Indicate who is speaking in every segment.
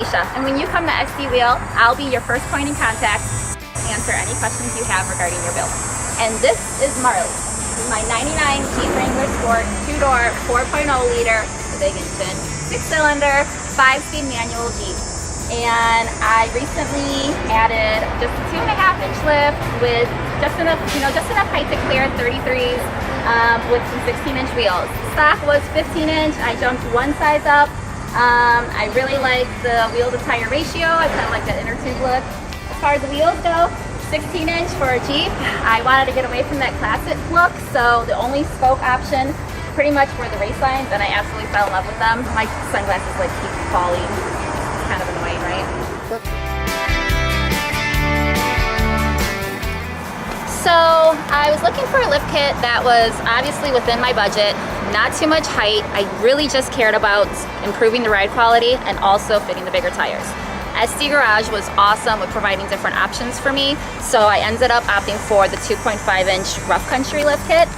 Speaker 1: Felicia, and when you come to SD Wheel, I'll be your first point in contact to answer any questions you have regarding your build. And this is Marley. This is my 99 Jeep Wrangler Sport, 2-door, 4.0 liter, the big engine, 6-cylinder, 5-speed manual Jeep. And I recently added just a 2.5-inch lift with just enough height to clear 33s with some 16-inch wheels. Stock was 15-inch. I jumped one size up. I really like the wheel to tire ratio. I kind of like that inner tube look. As far as the wheels go, 16-inch for a Jeep. I wanted to get away from that classic look, so the only spoke option pretty much were the race lines, and I absolutely fell in love with them. My sunglasses like keep falling. Kind of annoying, right? So I was looking for a lift kit that was obviously within my budget, not too much height. I really just cared about improving the ride quality and also fitting the bigger tires. SD Garage was awesome with providing different options for me, so I ended up opting for the 2.5-inch rough country lift kit.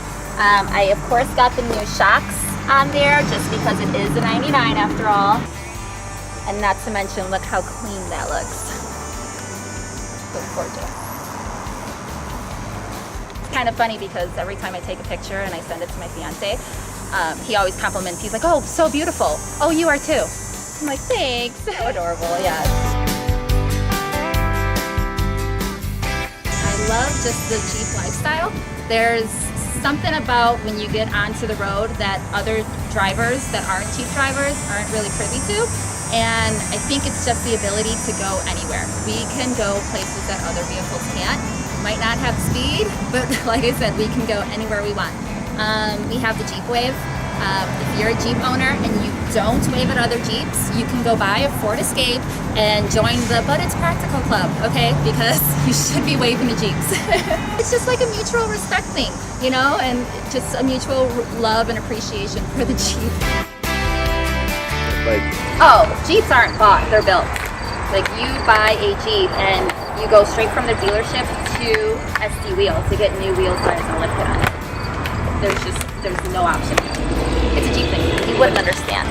Speaker 1: I of course got the new shocks on there just because it is a 99 after all. And not to mention, look how clean that looks. Looks gorgeous. It's kind of funny because every time I take a picture and I send it to my fiance, he always compliments. He's like, "Oh, so beautiful. Oh, you are too." I'm like, "Thanks." So adorable, yeah. I love just the Jeep lifestyle. There's something about when you get onto the road that other drivers that aren't Jeep drivers aren't really privy to. And I think it's just the ability to go anywhere. We can go places that other vehicles can't. Might not have speed, but like I said, we can go anywhere we want. We have the Jeep Wave. If you're a Jeep owner and you don't wave at other Jeeps, you can go buy a Ford Escape and join the But It's Practical Club, okay? Because you should be waving at Jeeps. It's just like a mutual respect thing, you know, and just a mutual love and appreciation for the Jeep. Oh, Jeeps aren't bought, they're built. Like, you buy a Jeep and you go straight from the dealership to SD Wheel to get new wheel tires and lift kit on it. There's no option. It's a Jeep thing. You wouldn't understand.